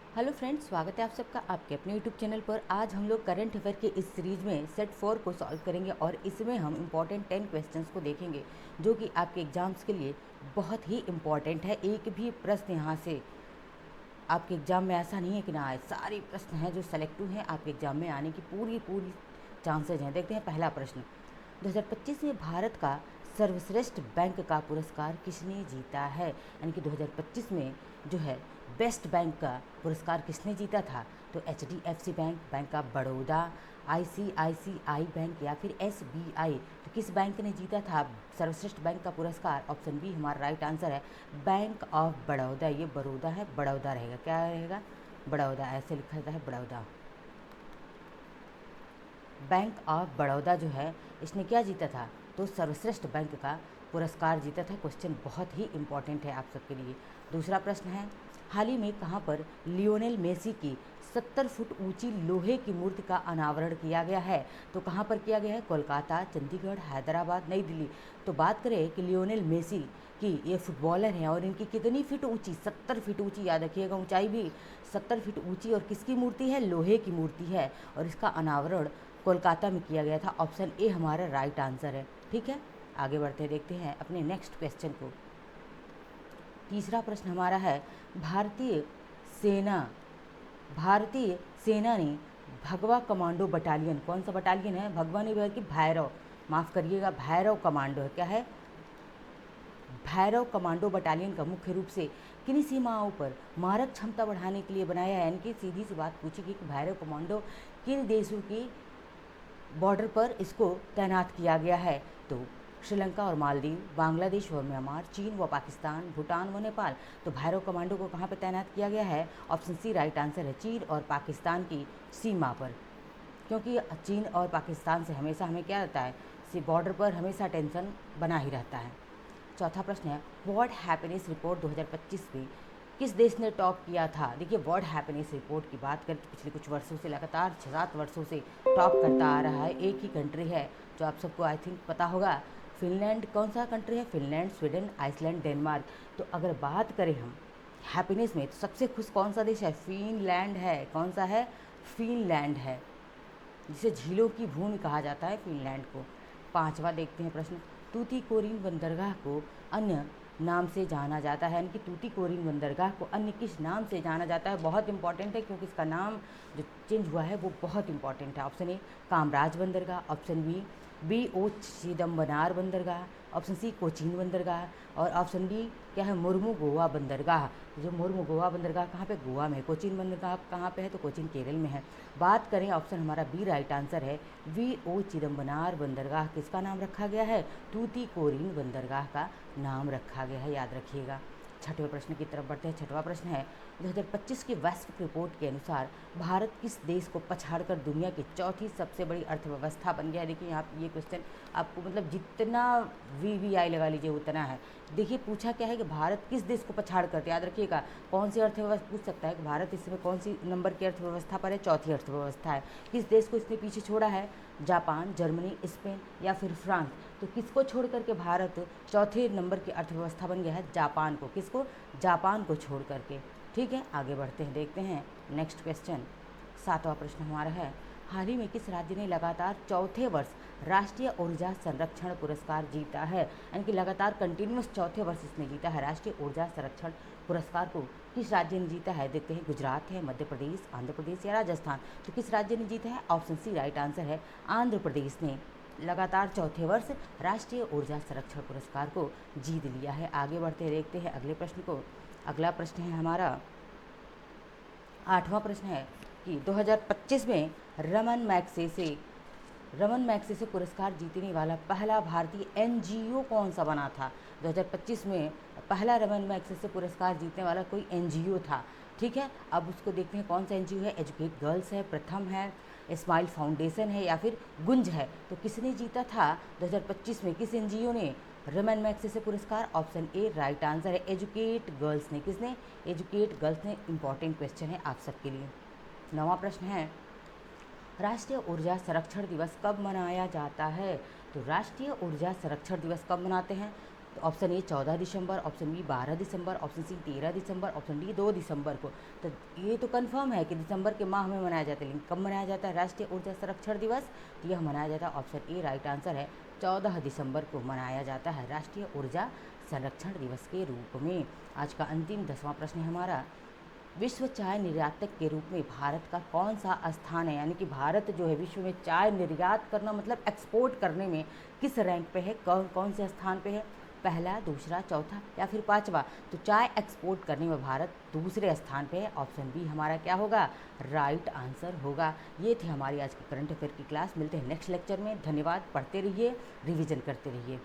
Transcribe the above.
Hello friends, स्वागत है आप सबका आपके अपने यूट्यूब चैनल पर। आज हम लोग करंट अफेयर के इस सीरीज़ में सेट 4 को सॉल्व करेंगे और इसमें हम इम्पॉर्टेंट 10 क्वेश्चंस को देखेंगे जो कि आपके एग्जाम्स के लिए बहुत ही इम्पॉर्टेंट है। एक भी प्रश्न यहाँ से आपके एग्ज़ाम में ऐसा नहीं है कि ना आए, सारे प्रश्न हैं जो सेलेक्टिव हैं, आपके एग्ज़ाम में आने की पूरी पूरी चांसेज हैं। देखते हैं पहला प्रश्न। 2025 में भारत का सर्वश्रेष्ठ बैंक का पुरस्कार किसने जीता है? यानी कि 2025 में जो है बेस्ट बैंक का पुरस्कार किसने जीता था? तो HDFC bank, bank of Baroda, ICICI bank या फिर SBI। तो किस बैंक ने जीता था सर्वश्रेष्ठ बैंक का पुरस्कार? ऑप्शन बी हमारा राइट आंसर है, बैंक ऑफ बड़ौदा। ये बड़ौदा है, बड़ौदा रहेगा, क्या रहेगा? बड़ौदा, ऐसे लिखा जाता है बड़ौदा। बैंक ऑफ बड़ौदा जो है इसने क्या जीता था? तो सर्वश्रेष्ठ बैंक का पुरस्कार जीता था। क्वेश्चन बहुत ही इंपॉर्टेंट है आप सबके लिए। दूसरा प्रश्न है, हाल ही में कहाँ पर लियोनेल मेसी की 70 फुट ऊंची लोहे की मूर्ति का अनावरण किया गया है? तो कहाँ पर किया गया है? कोलकाता, चंडीगढ़, हैदराबाद, नई दिल्ली। तो बात करें कि लियोनेल मेसी की ये फुटबॉलर हैं और इनकी कितनी फीट ऊंची? 70 फीट ऊंची, याद रखिएगा, ऊंचाई भी 70 फीट ऊंची। और किसकी मूर्ति है? लोहे की मूर्ति है और इसका अनावरण कोलकाता में किया गया था। ऑप्शन ए हमारा राइट आंसर है। ठीक है, आगे बढ़ते हैं, देखते हैं अपने नेक्स्ट क्वेश्चन को। तीसरा प्रश्न हमारा है, भारतीय सेना भारतीय सेना ने भगवा कमांडो बटालियन, कौन सा बटालियन है? भगवा नहीं बल्कि भैरव, माफ़ करिएगा, भैरव कमांडो है। क्या है? भैरव कमांडो बटालियन का मुख्य रूप से किन सीमाओं पर मारक क्षमता बढ़ाने के लिए बनाया है? यानी कि सीधी सी बात पूछी कि भैरव कमांडो किन देशों की बॉर्डर पर इसको तैनात किया गया है? तो श्रीलंका और मालदीव, बांग्लादेश और म्यांमार, चीन व पाकिस्तान, भूटान व नेपाल। तो भैरव कमांडो को कहाँ पर तैनात किया गया है? ऑप्शन सी राइट आंसर है, चीन और पाकिस्तान की सीमा पर। क्योंकि चीन और पाकिस्तान से हमेशा हमें क्या रहता है, सी बॉर्डर पर हमेशा टेंशन बना ही रहता है। चौथा प्रश्न है, वर्ल्ड हैप्पीनेस रिपोर्ट 2025 में किस देश ने टॉप किया था? देखिए, वर्ल्ड हैप्पीनेस रिपोर्ट की बात करें तो पिछले कुछ वर्षों से लगातार 6-7 वर्षों से टॉप करता आ रहा है। एक ही कंट्री है जो आप सबको आई थिंक पता होगा, फिनलैंड। कौन सा कंट्री है? Finland, Sweden, Iceland, Denmark. तो अगर बात करें हम हैप्पीनेस में तो सबसे खुश कौन सा देश है? फिनलैंड है। कौन सा है? फिनलैंड है, जिसे झीलों की भूमि कहा जाता है फिनलैंड को। पांचवा देखते हैं प्रश्न, तूतीकोरिन बंदरगाह को अन्य नाम से जाना जाता है? यानी कि तूतीकोरिन बंदरगाह को अन्य किस नाम से जाना जाता है? बहुत इंपॉर्टेंट है क्योंकि इसका नाम जो चेंज हुआ है वो बहुत इंपॉर्टेंट है। ऑप्शन ए कामराज बंदरगाह, ऑप्शन बी ओ चिदम्बनार बंदरगाह, ऑप्शन सी कोचीन बंदरगाह और ऑप्शन डी क्या है? मुर्मू गोवा बंदरगाह। जो मुर्मू गोवा बंदरगाह कहाँ पे? गोवा में है। कोचीन बंदरगाह कहाँ पे है? तो कोचीन केरल में है। बात करें, ऑप्शन हमारा बी राइट आंसर है, VO चिदम्बनार बंदरगाह किसका नाम रखा गया है? तूतीकोरिन बंदरगाह का नाम रखा गया है, याद रखिएगा। छठवें प्रश्न की तरफ बढ़ते हैं। छठवां प्रश्न है, 2025 की वैश्विक रिपोर्ट के अनुसार भारत किस देश को पछाड़कर दुनिया की चौथी सबसे बड़ी अर्थव्यवस्था बन गया है? देखिए यहाँ ये क्वेश्चन आपको मतलब जितना VVI लगा लीजिए उतना है। देखिए पूछा क्या है कि भारत किस देश को पछाड़ कर, याद रखिएगा कौन सी अर्थव्यवस्था पूछ सकता है कि भारत इस समय कौन सी नंबर की अर्थव्यवस्था पर है? चौथी अर्थव्यवस्था है। किस देश को इसने पीछे छोड़ा है? जापान, जर्मनी, स्पेन या फिर फ्रांस। तो किसको छोड़ करके भारत चौथे नंबर की अर्थव्यवस्था बन गया है? जापान को। किसको? जापान को छोड़ करके। ठीक है, आगे बढ़ते हैं, देखते हैं नेक्स्ट क्वेश्चन। सातवां प्रश्न हमारा है, हाल ही में किस राज्य ने लगातार चौथे वर्ष राष्ट्रीय ऊर्जा संरक्षण पुरस्कार जीता है? यानी कि लगातार कंटिन्यूस चौथे वर्ष इसने जीता है राष्ट्रीय ऊर्जा संरक्षण पुरस्कार को। किस राज्य ने जीता है? देखते हैं, गुजरात है, मध्य प्रदेश, आंध्र प्रदेश या राजस्थान। तो किस राज्य ने जीता है? ऑप्शन सी राइट आंसर है, आंध्र प्रदेश ने लगातार चौथे वर्ष राष्ट्रीय ऊर्जा संरक्षण पुरस्कार को जीत लिया है। आगे बढ़ते देखते हैं अगले प्रश्न को। अगला प्रश्न है हमारा, आठवां प्रश्न है कि 2025 में रमन मैग्सेसे पुरस्कार जीतने वाला पहला भारतीय NGO कौन सा बना था? 2025 में पहला रमन मैग्सेसे पुरस्कार जीतने वाला कोई NGO था। ठीक है, अब उसको देखते हैं कौन सा NGO है। एजुकेट गर्ल्स है, प्रथम है, स्माइल फाउंडेशन है या फिर गुंज है। तो किसने जीता था 2025 में? किस NGO ने रमन मैग्सेसे पुरस्कार? ऑप्शन ए राइट आंसर है, एजुकेट गर्ल्स ने। किसने? एजुकेट गर्ल्स ने। इंपॉर्टेंट क्वेश्चन है आप सबके लिए। नौवां प्रश्न है, राष्ट्रीय ऊर्जा संरक्षण दिवस कब मनाया जाता है? तो राष्ट्रीय ऊर्जा संरक्षण दिवस कब मनाते हैं? तो ऑप्शन ए 14 दिसंबर, ऑप्शन बी 12 दिसंबर, ऑप्शन सी 13 दिसंबर, ऑप्शन डी 2 दिसंबर को। तो ये तो कंफर्म है कि दिसंबर के माह में मनाया जाता है, लेकिन कब मनाया जाता है राष्ट्रीय ऊर्जा संरक्षण दिवस? तो यह मनाया जाता है, ऑप्शन ए राइट आंसर है, 14 दिसंबर को मनाया जाता है राष्ट्रीय ऊर्जा संरक्षण दिवस के रूप में। आज का अंतिम 10वां प्रश्न है हमारा, विश्व चाय निर्यातक के रूप में भारत का कौन सा स्थान है? यानी कि भारत जो है विश्व में चाय निर्यात करना मतलब एक्सपोर्ट करने में किस रैंक पे है, कौन कौन से स्थान पे है? पहला, दूसरा, चौथा या फिर पांचवा? तो चाय एक्सपोर्ट करने में भारत दूसरे स्थान पे है, ऑप्शन बी हमारा क्या होगा, राइट आंसर होगा। ये थी हमारी आज की करंट अफेयर की क्लास। मिलते हैं नेक्स्ट लेक्चर में। धन्यवाद। पढ़ते रहिए, रिविजन करते रहिए।